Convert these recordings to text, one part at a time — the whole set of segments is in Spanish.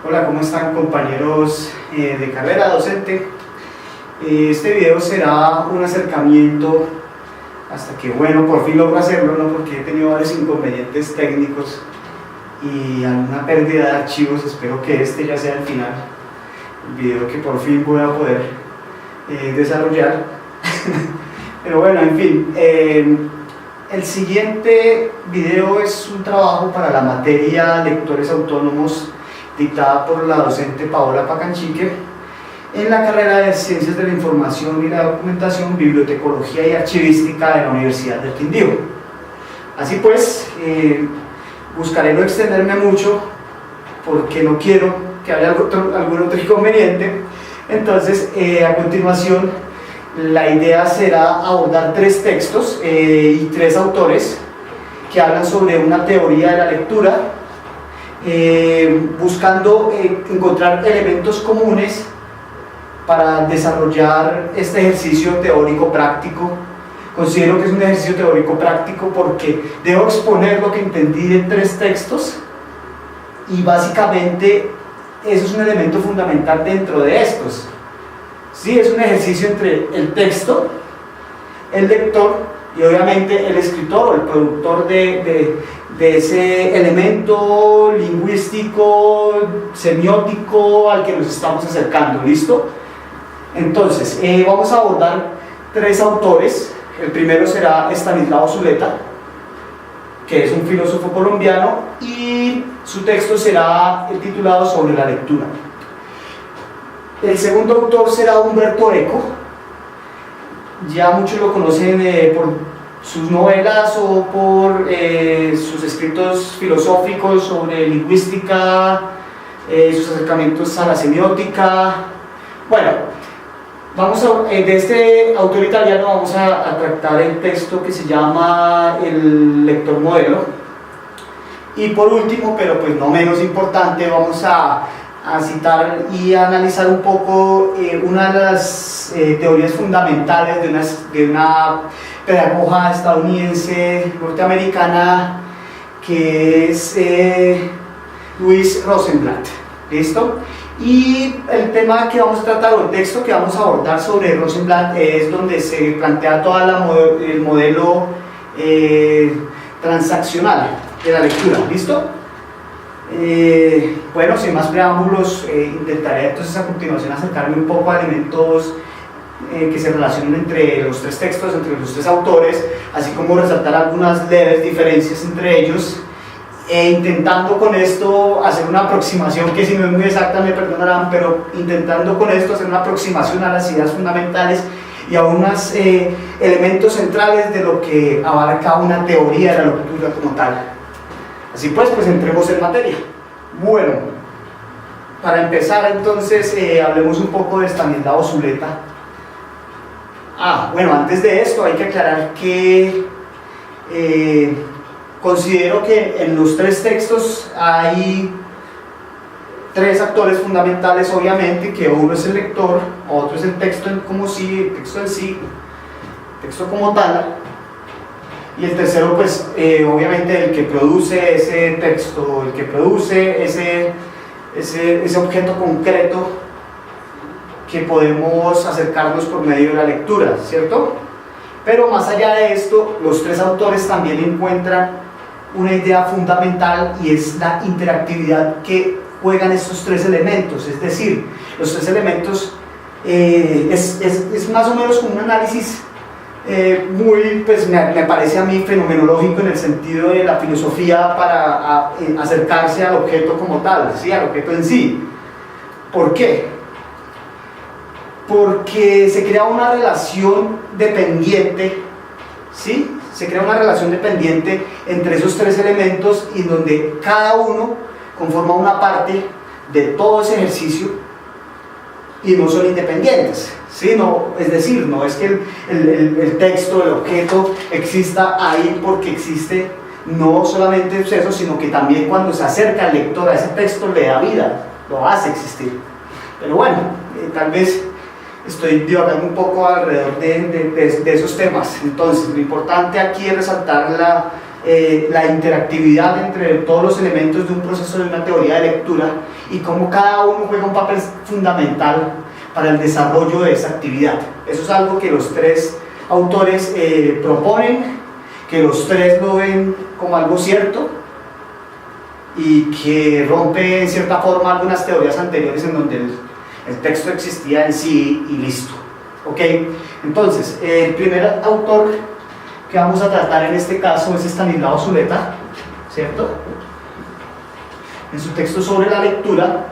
Hola, ¿cómo están compañeros de carrera docente? Este video será un acercamiento hasta que, bueno, por fin logro hacerlo, ¿no? Porque he tenido varios inconvenientes técnicos y alguna pérdida de archivos. Espero que este ya sea el final, el video que por fin voy a poder desarrollar. Pero bueno, en fin, el siguiente video es un trabajo para la materia Lectores Autónomos dictada por la docente Paola Pacanchique en la carrera de Ciencias de la Información y la Documentación, Bibliotecología y Archivística de la Universidad del Quindío. Así pues, buscaré no extenderme mucho porque no quiero que haya algún otro inconveniente. Entonces, a continuación, la idea será abordar tres textos y tres autores que hablan sobre una teoría de la lectura, buscando encontrar elementos comunes para desarrollar este ejercicio teórico práctico. Considero que es un ejercicio teórico práctico porque debo exponer lo que entendí de tres textos y básicamente eso es un elemento fundamental dentro de estos. Sí, es un ejercicio entre el texto, el lector y obviamente el escritor o el productor de ese elemento lingüístico, semiótico al que nos estamos acercando. ¿Listo? Entonces, vamos a abordar tres autores. El primero será Estanislao Zuleta, que es un filósofo colombiano, y su texto será titulado Sobre la lectura. El segundo autor será Umberto Eco. Ya muchos lo conocen por sus novelas o por sus escritos filosóficos sobre lingüística, sus acercamientos a la semiótica. Bueno, de este autor italiano vamos a tratar el texto que se llama El lector modelo. Y por último, pero pues no menos importante, vamos a citar y a analizar un poco una de las teorías fundamentales de una pedagoga estadounidense norteamericana que es Louise Rosenblatt. ¿Listo? Y el tema que vamos a tratar, o el texto que vamos a abordar sobre Rosenblatt, es donde se plantea todo el modelo transaccional de la lectura. ¿Listo? Bueno, sin más preámbulos, intentaré entonces a continuación acercarme un poco a elementos que se relacionan entre los tres textos, entre los tres autores, así como resaltar algunas leves diferencias entre ellos, intentando con esto hacer una aproximación, que si no es muy exacta me perdonarán, pero intentando con esto hacer una aproximación a las ideas fundamentales y a unos elementos centrales de lo que abarca una teoría de la lectura como tal. Así pues entremos en materia. Bueno, para empezar entonces hablemos un poco de Estanislao Zuleta. Bueno, antes de esto hay que aclarar que considero que en los tres textos hay tres actores fundamentales, obviamente, que uno es el lector, otro es el texto el texto en sí, el texto como tal, y el tercero, pues, obviamente el que produce ese texto, el que produce ese objeto concreto que podemos acercarnos por medio de la lectura, ¿cierto? Pero más allá de esto, los tres autores también encuentran una idea fundamental y es la interactividad que juegan estos tres elementos. Es decir, los tres elementos es más o menos como un análisis muy, pues me parece a mí fenomenológico en el sentido de la filosofía para acercarse al objeto como tal, ¿sí? Al objeto en sí. ¿Por qué? Porque se crea una relación dependiente, ¿sí? Se crea una relación dependiente entre esos tres elementos y donde cada uno conforma una parte de todo ese ejercicio y no son independientes, ¿sí? No, es decir, no es que el texto, el objeto exista ahí porque existe, no solamente es eso, sino que también cuando se acerca al lector a ese texto le da vida, lo hace existir. Pero bueno, tal vez estoy divagando un poco alrededor de esos temas. Entonces, lo importante aquí es resaltar la interactividad entre todos los elementos de un proceso de una teoría de lectura y cómo cada uno juega un papel fundamental para el desarrollo de esa actividad. Eso es algo que los tres autores proponen, que los tres lo ven como algo cierto y que rompe en cierta forma algunas teorías anteriores en donde el texto existía en sí y listo. ¿Ok? Entonces, el primer autor que vamos a tratar en este caso es Stanislao Zuleta, ¿cierto? En su texto sobre la lectura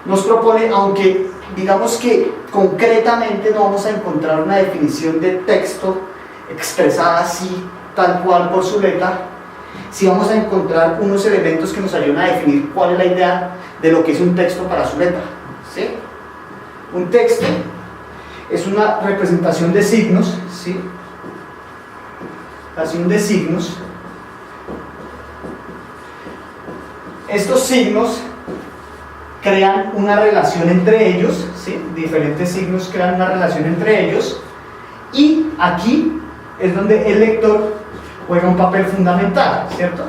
nos propone, aunque digamos que concretamente no vamos a encontrar una definición de texto expresada así, tal cual por Zuleta, sí vamos a encontrar unos elementos que nos ayudan a definir cuál es la idea de lo que es un texto para Zuleta, ¿sí? Un texto es una representación de signos, ¿sí? Representación de signos. Estos signos crean una relación entre ellos, ¿sí? Diferentes signos crean una relación entre ellos, y aquí es donde el lector juega un papel fundamental, ¿cierto?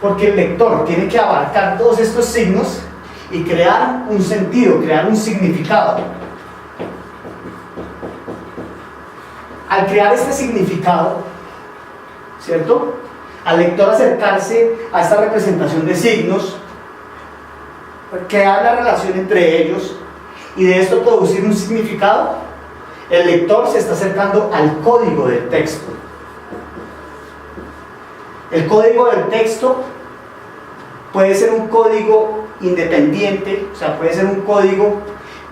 Porque el lector tiene que abarcar todos estos signos y crear un sentido, crear un significado. Al crear este significado, ¿cierto? Al lector acercarse a esta representación de signos, crear la relación entre ellos y de esto producir un significado, el lector se está acercando al código del texto. El código del texto puede ser un código independiente, o sea, puede ser un código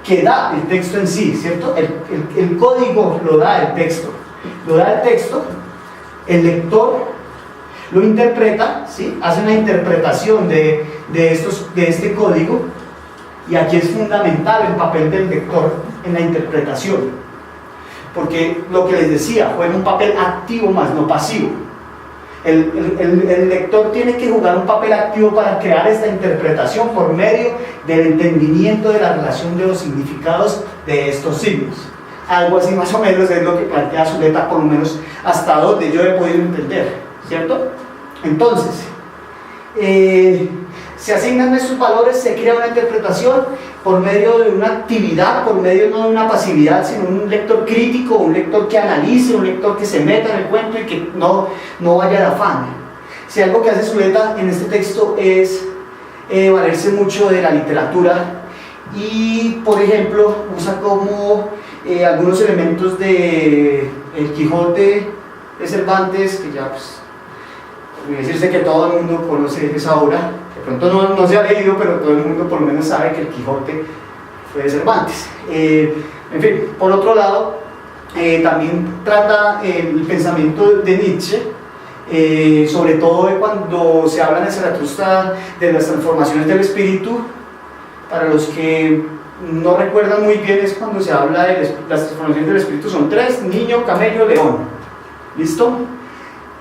que da el texto en sí, ¿cierto? El código lo da el texto, el lector lo interpreta, ¿sí? Hace una interpretación de este código, y aquí es fundamental el papel del lector en la interpretación, porque lo que les decía, juega un papel activo más no pasivo. El lector tiene que jugar un papel activo para crear esta interpretación por medio del entendimiento de la relación de los significados de estos signos. Algo así más o menos es lo que plantea Zuleta, por lo menos hasta donde yo he podido entender, ¿cierto? Entonces, se asignan estos valores, se crea una interpretación por medio de una actividad, por medio no de una pasividad, sino un lector crítico, un lector que analice, un lector que se meta en el cuento y que no vaya de afán. Si algo que hace Zuleta en este texto es valerse mucho de la literatura y, por ejemplo, usa como algunos elementos de El Quijote de Cervantes, que ya pues, decirse que todo el mundo conoce esa obra. De pronto no se ha leído, pero todo el mundo por lo menos sabe que El Quijote fue de Cervantes. En fin, por otro lado, también trata el pensamiento de Nietzsche, sobre todo cuando se habla en Zaratustra de las transformaciones del espíritu. Para los que no recuerdan muy bien, es cuando se habla de las transformaciones del espíritu, son 3: niño, camello, león. ¿Listo?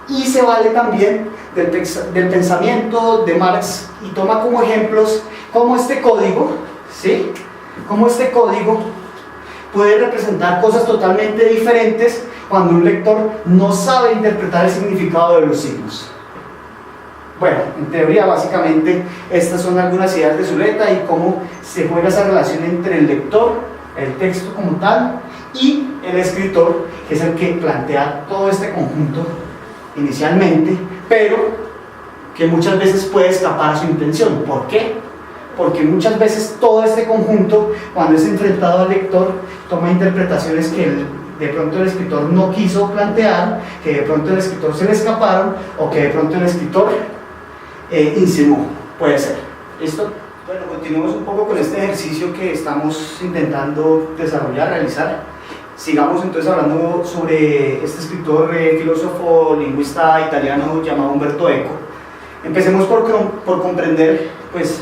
Y se vale también del pensamiento de Marx y toma como ejemplos cómo este código, ¿sí? Cómo este código puede representar cosas totalmente diferentes cuando un lector no sabe interpretar el significado de los signos. Bueno, en teoría básicamente estas son algunas ideas de Zuleta y cómo se juega esa relación entre el lector, el texto como tal, y el escritor, que es el que plantea todo este conjunto inicialmente, pero que muchas veces puede escapar a su intención. ¿Por qué? Porque muchas veces todo este conjunto, cuando es enfrentado al lector, toma interpretaciones que de pronto el escritor no quiso plantear, que de pronto el escritor se le escaparon, o que de pronto el escritor insinuó. Puede ser. ¿Listo? Bueno, continuemos un poco con este ejercicio que estamos intentando desarrollar, realizar. Sigamos entonces hablando sobre este escritor, filósofo, lingüista italiano llamado Umberto Eco. Empecemos por comprender, pues,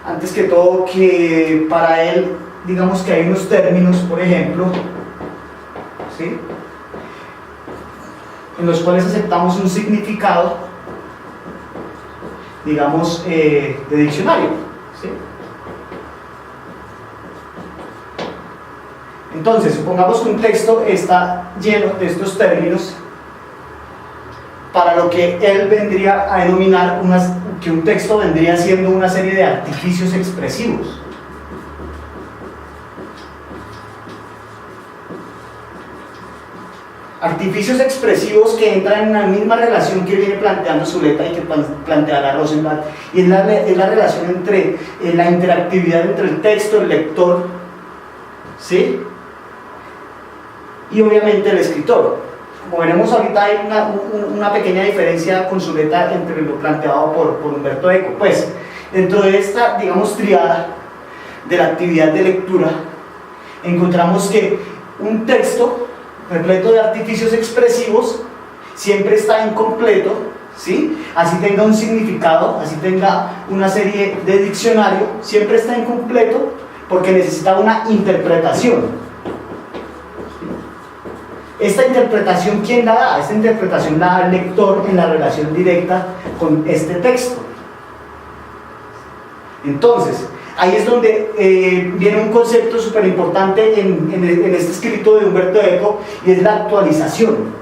antes que todo, que para él, digamos que hay unos términos, por ejemplo, ¿sí?, en los cuales aceptamos un significado, digamos, de diccionario, ¿sí? Entonces, supongamos que un texto está lleno de estos términos para lo que él vendría a denominar que un texto vendría siendo una serie de artificios expresivos. Artificios expresivos que entran en la misma relación que viene planteando Zuleta y que planteará Rosenblatt, y es la relación entre la interactividad entre el texto, el lector, ¿sí? Y obviamente el escritor. Como veremos ahorita, hay una pequeña diferencia con Zuleta entre lo planteado por Umberto Eco. Pues, dentro de esta, digamos, triada de la actividad de lectura, encontramos que un texto repleto de artificios expresivos siempre está incompleto, ¿sí? Así tenga un significado, así tenga una serie de diccionario, siempre está incompleto porque necesita una interpretación. Esta interpretación, ¿quién la da? Esta interpretación la da el lector en la relación directa con este texto. Entonces, ahí es donde viene un concepto súper importante en este escrito de Umberto Eco, y es la actualización.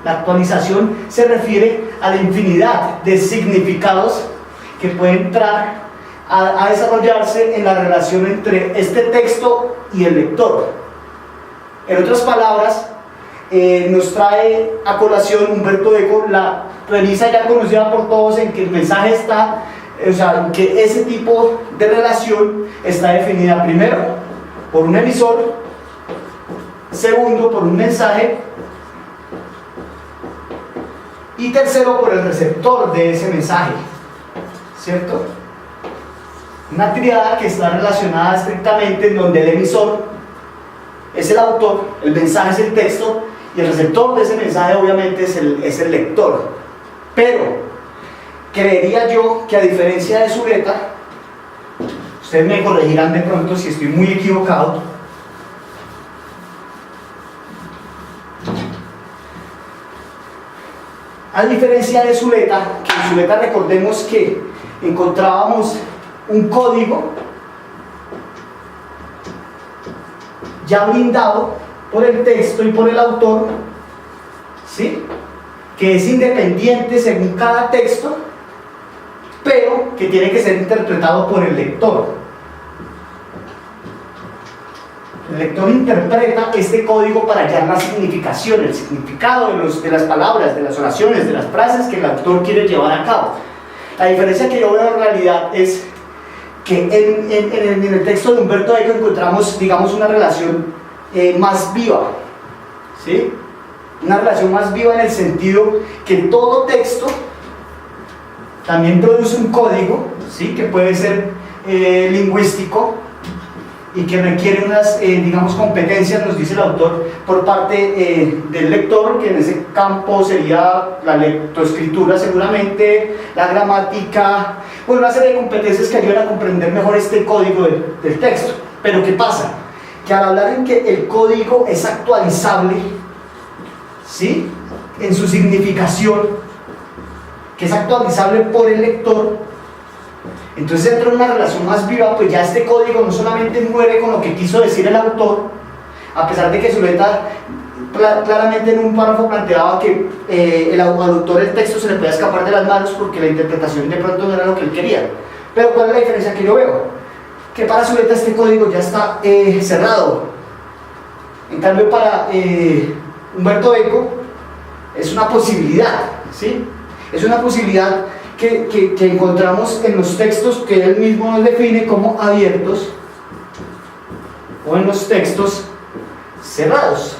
La actualización se refiere a la infinidad de significados que pueden entrar a desarrollarse en la relación entre este texto y el lector. En otras palabras, nos trae a colación Umberto Eco la premisa ya conocida por todos, en que el mensaje está, o sea, que ese tipo de relación está definida primero por un emisor, segundo por un mensaje, y tercero por el receptor de ese mensaje, ¿cierto? Una tríada que está relacionada estrictamente, en donde el emisor es el autor, el mensaje es el texto, y el receptor de ese mensaje obviamente es el lector. Pero creería yo que, a diferencia de Zuleta, ustedes me corregirán de pronto si estoy muy equivocado, a diferencia de Zuleta, que en Zuleta recordemos que encontrábamos un código ya blindado por el texto y por el autor, ¿sí? Que es independiente según cada texto, pero que tiene que ser interpretado por el lector. El lector interpreta este código para hallar la significación, el significado de las palabras, de las oraciones, de las frases que el autor quiere llevar a cabo. La diferencia que yo veo en realidad es que en el texto de Umberto Eco encontramos, digamos, una relación más viva, ¿sí? Una relación más viva en el sentido que todo texto también produce un código, ¿sí? Que puede ser lingüístico y que requiere unas, digamos, competencias, nos dice el autor, por parte del lector, que en ese campo sería la lectoescritura seguramente, la gramática, bueno, una serie de competencias que ayudan a comprender mejor este código del texto. Pero ¿qué pasa? Que al hablar en que el código es actualizable, ¿sí? En su significación, que es actualizable por el lector, entonces entra en una relación más viva, pues ya este código no solamente muere con lo que quiso decir el autor, a pesar de que Zuleta claramente en un párrafo planteaba que el autor del texto se le podía escapar de las manos porque la interpretación de pronto no era lo que él quería. Pero ¿cuál es la diferencia que yo veo? Que para Zuleta este código ya está cerrado. En cambio, para Umberto Eco es una posibilidad, ¿sí? Es una posibilidad que encontramos en los textos que él mismo nos define como abiertos, o en los textos cerrados.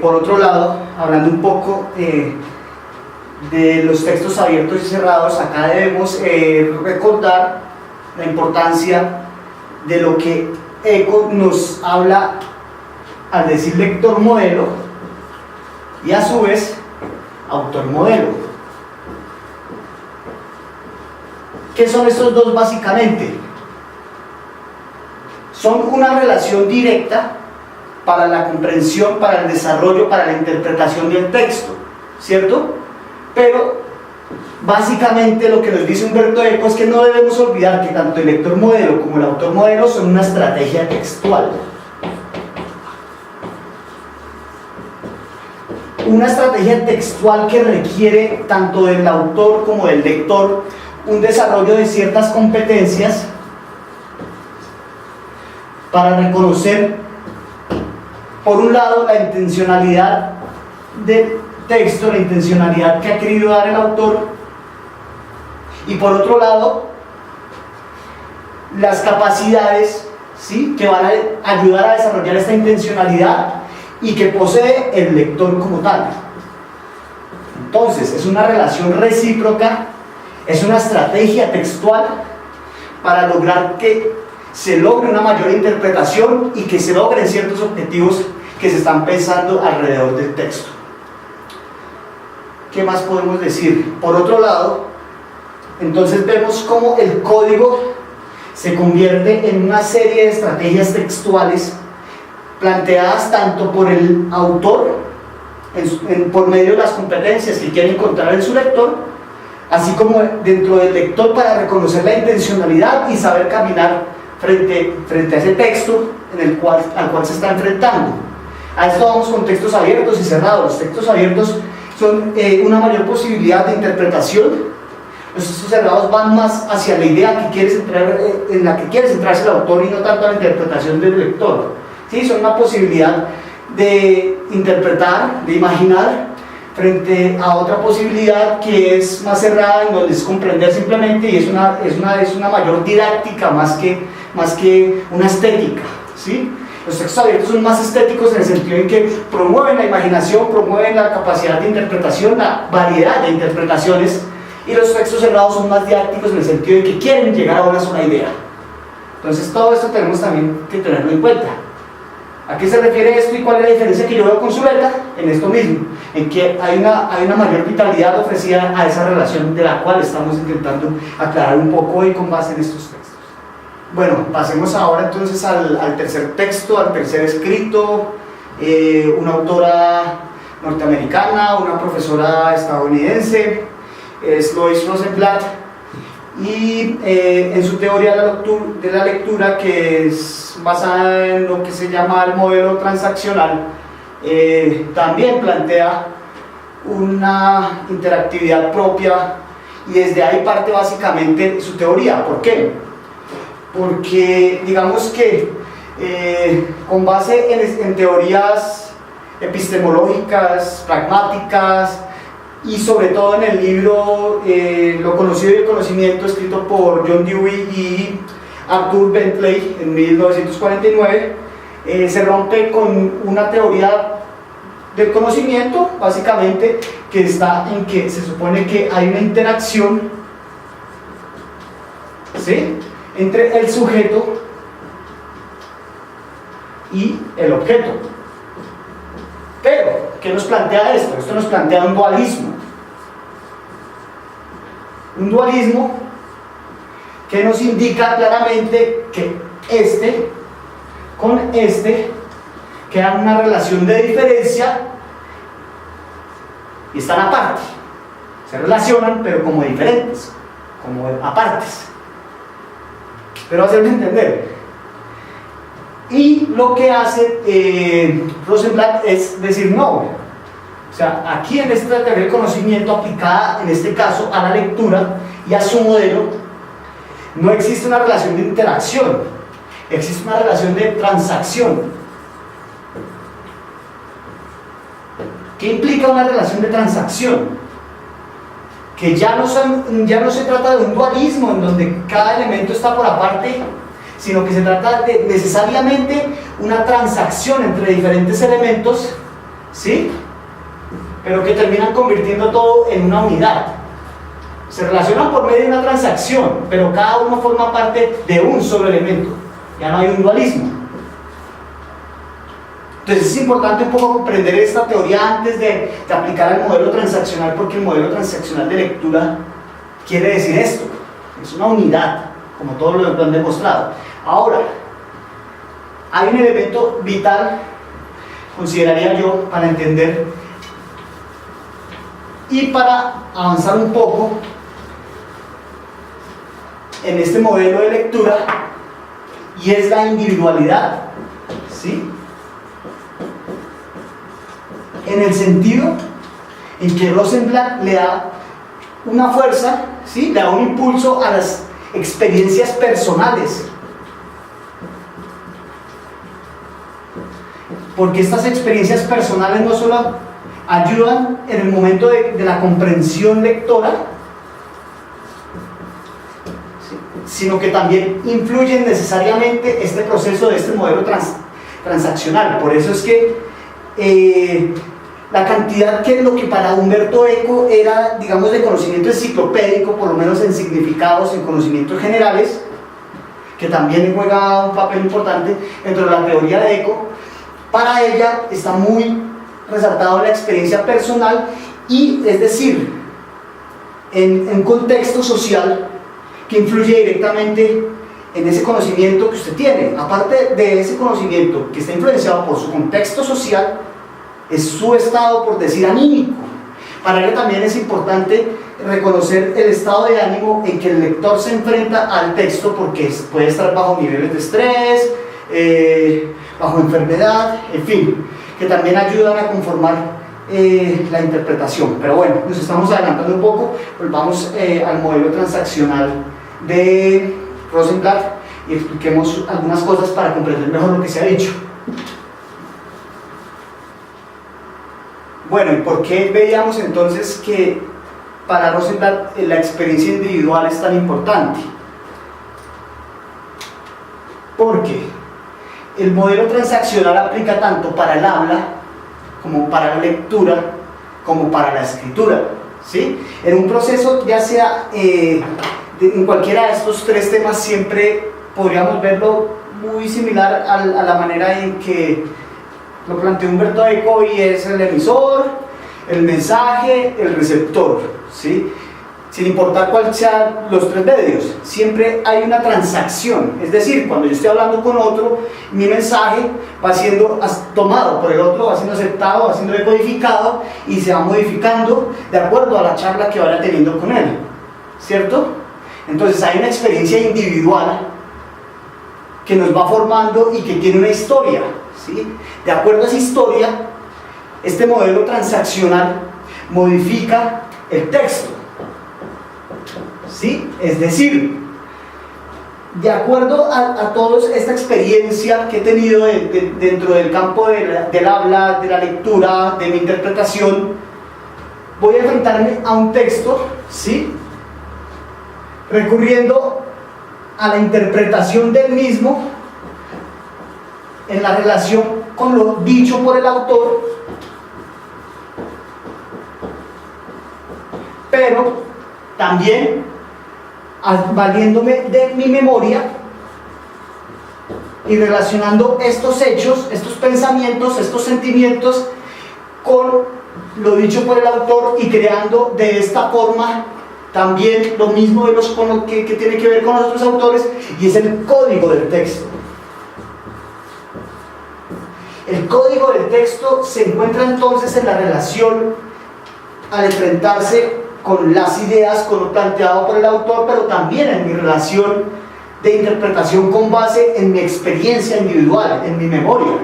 Por otro lado, hablando un poco de los textos abiertos y cerrados, acá debemos recordar la importancia de lo que Eco nos habla al decir lector modelo, y a su vez autor modelo. ¿Qué son estos dos básicamente? Son una relación directa para la comprensión, para el desarrollo, para la interpretación del texto, ¿cierto? Pero básicamente lo que nos dice Umberto Eco es que no debemos olvidar que tanto el lector modelo como el autor modelo son una estrategia textual. una estrategia textual que requiere tanto del autor como del lector un desarrollo de ciertas competencias para reconocer, por un lado, la intencionalidad del texto, la intencionalidad que ha querido dar el autor, y por otro lado, las capacidades, ¿sí?, que van a ayudar a desarrollar esta intencionalidad y que posee el lector como tal. Entonces, es una relación recíproca, es una estrategia textual para lograr que se logre una mayor interpretación y que se logren ciertos objetivos que se están pensando alrededor del texto. ¿Qué más podemos decir? Por otro lado, entonces vemos cómo el código se convierte en una serie de estrategias textuales planteadas tanto por el autor por medio de las competencias que quiere encontrar en su lector, así como dentro del lector para reconocer la intencionalidad y saber caminar frente a ese texto al cual se está enfrentando. A esto vamos con textos abiertos y cerrados. Los textos abiertos son una mayor posibilidad de interpretación. Los textos cerrados van más hacia la idea en la que quiere centrarse el autor y no tanto a la interpretación del lector. ¿Sí? Son una posibilidad de interpretar, de imaginar, frente a otra posibilidad que es más cerrada, en donde es comprender simplemente, y es una mayor didáctica más que una estética, ¿sí? Los textos abiertos son más estéticos en el sentido en que promueven la imaginación, promueven la capacidad de interpretación, la variedad de interpretaciones, y los textos cerrados son más didácticos en el sentido de que quieren llegar a una sola idea. Entonces todo esto tenemos también que tenerlo en cuenta. ¿A qué se refiere esto y cuál es la diferencia que yo veo con Zuleta? En esto mismo, en que hay una mayor vitalidad ofrecida a esa relación de la cual estamos intentando aclarar un poco hoy con base en estos textos. Bueno, pasemos ahora entonces al tercer texto, al tercer escrito. Una autora norteamericana, una profesora estadounidense, es Lois Rosenblatt, y en su teoría de la lectura, que es basada en lo que se llama el modelo transaccional, también plantea una interactividad propia, y desde ahí parte básicamente su teoría. ¿Por qué? Porque digamos que con base en teorías epistemológicas, pragmáticas, y sobre todo en el libro Lo conocido y el conocimiento, escrito por John Dewey y Arthur Bentley en 1949, se rompe con una teoría del conocimiento, básicamente, que está en que se supone que hay una interacción, ¿sí?, entre el sujeto y el objeto. Pero, ¿qué nos plantea esto? Esto nos plantea un dualismo. Un dualismo que nos indica claramente que este con este quedan una relación de diferencia y están aparte. Se relacionan, pero como diferentes, como apartes. Pero hacerme entender. Y lo que hace Rosenblatt es decir, no, o sea, aquí en esta teoría del conocimiento aplicada, en este caso, a la lectura y a su modelo, no existe una relación de interacción, existe una relación de transacción. ¿Qué implica una relación de transacción? Que ya no se trata de un dualismo en donde cada elemento está por aparte, sino que se trata de necesariamente una transacción entre diferentes elementos, ¿sí?, pero que terminan convirtiendo todo en una unidad. Se relacionan por medio de una transacción, pero cada uno forma parte de un solo elemento. Ya no hay un dualismo. Entonces es importante un poco comprender esta teoría antes de aplicar el modelo transaccional, porque el modelo transaccional de lectura quiere decir esto: es una unidad, como todos lo han demostrado. Ahora, hay un elemento vital, consideraría yo, para entender y para avanzar un poco en este modelo de lectura, y es la individualidad, ¿sí? en el sentido en que Rosenblatt le da una fuerza, ¿sí? Le da un impulso a las experiencias personales. Porque estas experiencias personales no solo ayudan en el momento de la comprensión lectora, sino que también influyen necesariamente este proceso de este modelo transaccional. Por eso es que la cantidad que lo que para Umberto Eco era, digamos, de conocimiento enciclopédico, por lo menos en significados, en conocimientos generales, que también juega un papel importante dentro de la teoría de Eco, para ella está muy resaltado la experiencia personal y, es decir, en un contexto social que influye directamente en ese conocimiento que usted tiene. Aparte de ese conocimiento que está influenciado por su contexto social, es su estado, por decir, anímico. Para ello también es importante reconocer el estado de ánimo en que el lector se enfrenta al texto, porque puede estar bajo niveles de estrés, bajo enfermedad, en fin, que también ayudan a conformar la interpretación. Pero bueno, nos estamos adelantando un poco. Volvamos al modelo transaccional de Rosenblatt y expliquemos algunas cosas para comprender mejor lo que se ha dicho. Bueno, ¿y por qué veíamos entonces que para Rosenblatt la experiencia individual es tan importante? Porque el modelo transaccional aplica tanto para el habla, como para la lectura, como para la escritura, ¿sí? En un proceso, ya sea en cualquiera de estos tres temas, siempre podríamos verlo muy similar a la manera en que lo planteó Umberto Eco, y es el emisor, el mensaje, el receptor, ¿sí? Sin importar cuál sean los tres medios, siempre hay una transacción. Es decir, cuando yo estoy hablando con otro, mi mensaje va siendo tomado por el otro, va siendo aceptado, va siendo decodificado y se va modificando de acuerdo a la charla que vaya teniendo con él, ¿cierto? Entonces hay una experiencia individual que nos va formando y que tiene una historia, ¿sí? De acuerdo a esa historia, este modelo transaccional modifica el texto, ¿sí? Es decir, de acuerdo a toda esta experiencia que he tenido dentro del campo del habla, de la lectura, de mi interpretación, voy a enfrentarme a un texto, ¿sí? Recurriendo a la interpretación del mismo en la relación con lo dicho por el autor, pero también valiéndome de mi memoria y relacionando estos hechos, estos pensamientos, estos sentimientos con lo dicho por el autor, y creando de esta forma también lo mismo con lo que tiene que ver con los otros autores, y es el código del texto. El código del texto se encuentra entonces en la relación al enfrentarse con las ideas, con lo planteado por el autor, pero también en mi relación de interpretación con base en mi experiencia individual, en mi memoria.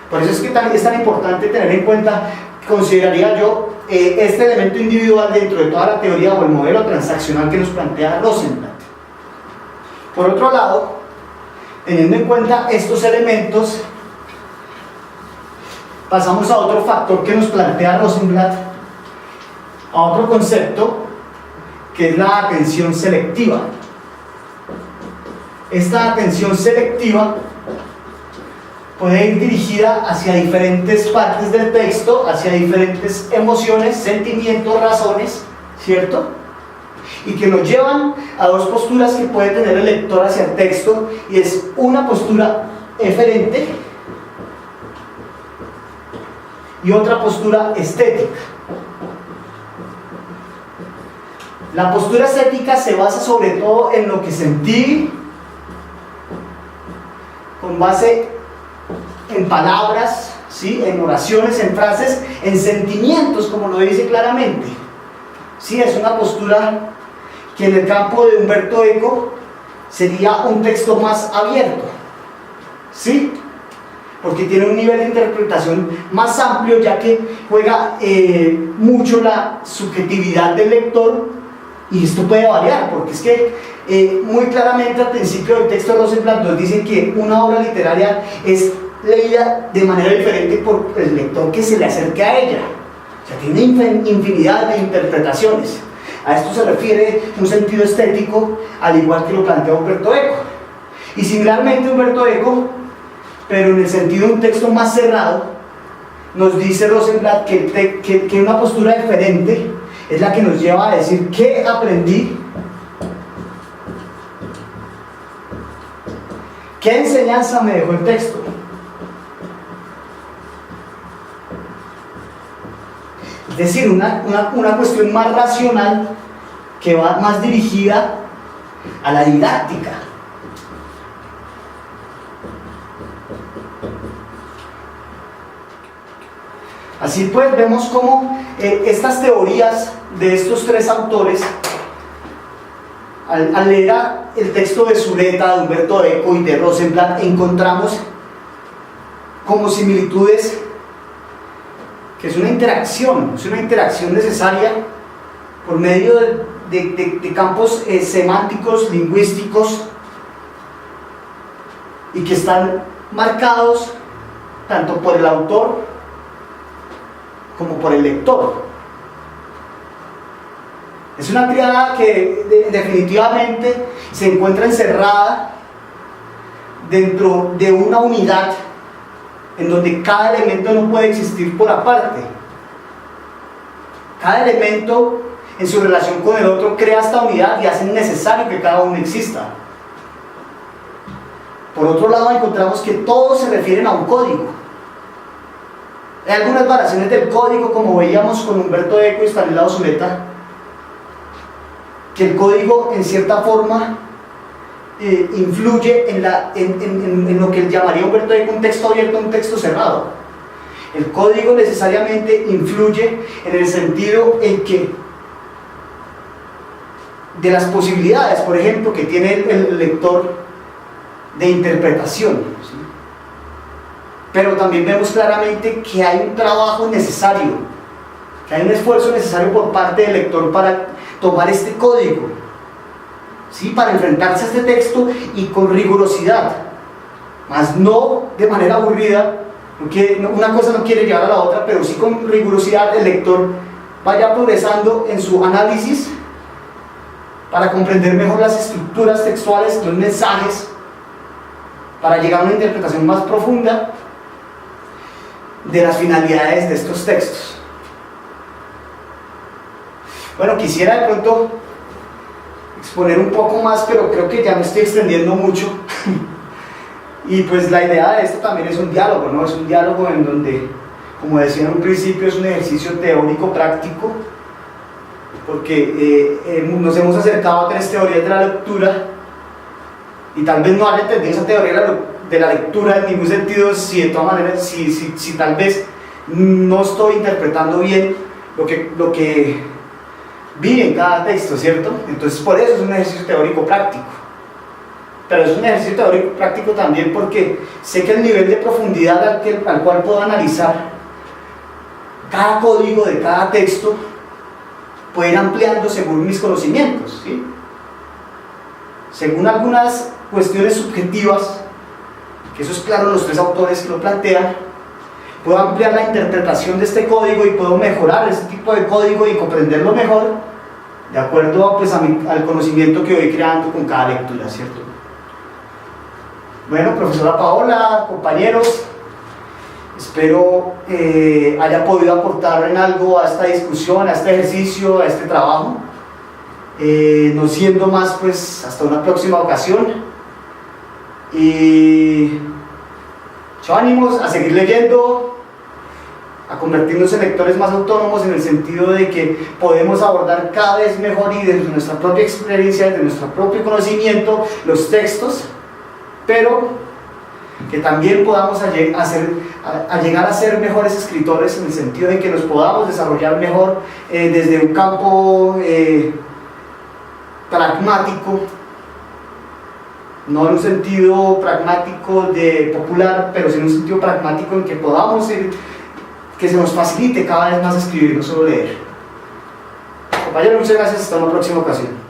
Por eso es que es tan importante tener en cuenta, consideraría yo, este elemento individual dentro de toda la teoría o el modelo transaccional que nos plantea Rosenblatt. Por otro lado, teniendo en cuenta estos elementos, pasamos a otro factor que nos plantea Rosenblatt, a otro concepto, que es la atención selectiva. Esta atención selectiva puede ir dirigida hacia diferentes partes del texto, hacia diferentes emociones, sentimientos, razones, ¿cierto? Y que nos llevan a dos posturas que puede tener el lector hacia el texto, y es una postura eferente y otra postura estética. La postura estética se basa sobre todo en lo que sentí, con base en palabras, ¿sí? En oraciones, en frases, en sentimientos, como lo dice claramente. Sí, es una postura que en el campo de Umberto Eco sería un texto más abierto, ¿sí? porque tiene un nivel de interpretación más amplio, ya que juega mucho la subjetividad del lector, y esto puede variar, porque es que muy claramente al principio del texto Rosenblatt nos dicen que una obra literaria es leída de manera diferente por el lector que se le acerque a ella. O sea, tiene infinidad de interpretaciones. A esto se refiere un sentido estético, al igual que lo plantea Umberto Eco. Y similarmente Umberto Eco, pero en el sentido de un texto más cerrado, nos dice Rosenblatt que una postura diferente es la que nos lleva a decir qué aprendí, qué enseñanza me dejó el texto. Es decir, una cuestión más racional que va más dirigida a la didáctica. Así pues, vemos cómo estas teorías de estos tres autores, al leer el texto de Sureta, de Umberto Eco y de Rosenblatt, encontramos como similitudes que es una interacción necesaria por medio de campos semánticos, lingüísticos, y que están marcados tanto por el autor como por el lector. Es una triada que definitivamente se encuentra encerrada dentro de una unidad en donde cada elemento no puede existir por aparte. Cada elemento en su relación con el otro crea esta unidad y hace necesario que cada uno exista. Por otro lado, encontramos que todos se refieren a un código. Hay algunas variaciones del código, como veíamos con Umberto Eco y Stanislao Sureta, que el código en cierta forma influye en lo que él llamaría Umberto Eco un texto abierto, un texto cerrado. El código necesariamente influye en el sentido en que de las posibilidades, por ejemplo, que tiene el lector de interpretación, ¿sí? Pero también vemos claramente que hay un trabajo necesario, que hay un esfuerzo necesario por parte del lector para tomar este código, ¿sí? Para enfrentarse a este texto y con rigurosidad, mas no de manera aburrida, porque una cosa no quiere llevar a la otra, pero sí con rigurosidad el lector vaya progresando en su análisis para comprender mejor las estructuras textuales, los mensajes, para llegar a una interpretación más profunda de las finalidades de estos textos. Bueno, quisiera de pronto exponer un poco más, pero creo que ya me estoy extendiendo mucho. Y pues la idea de esto también es un diálogo, ¿no? Es un diálogo en donde, como decía en un principio, es un ejercicio teórico práctico, porque nos hemos acercado a tres teorías de la lectura, y tal vez no haya entendido esa teoría de la lectura en ningún sentido, si de todas maneras, si tal vez no estoy interpretando bien lo que vi en cada texto, ¿cierto? Entonces por eso es un ejercicio teórico práctico. Pero es un ejercicio teórico práctico también porque sé que el nivel de profundidad al cual puedo analizar cada código de cada texto puede ir ampliando según mis conocimientos, ¿sí? Según algunas cuestiones subjetivas, que eso es claro, los tres autores que lo plantean, puedo ampliar la interpretación de este código y puedo mejorar este tipo de código y comprenderlo mejor de acuerdo pues, al conocimiento que voy creando con cada lectura, ¿cierto? Bueno, profesora Paola, compañeros, espero haya podido aportar en algo a esta discusión, a este ejercicio, a este trabajo. No siendo más, pues hasta una próxima ocasión, y muchos ánimos a seguir leyendo, a convertirnos en lectores más autónomos, en el sentido de que podemos abordar cada vez mejor y desde nuestra propia experiencia, desde nuestro propio conocimiento, los textos, pero que también podamos llegar a ser mejores escritores, en el sentido de que nos podamos desarrollar mejor desde un campo pragmático, no en un sentido pragmático de popular, pero sí en un sentido pragmático en que podamos ir, que se nos facilite cada vez más escribir, no solo leer. Compañeros, muchas gracias, hasta una próxima ocasión.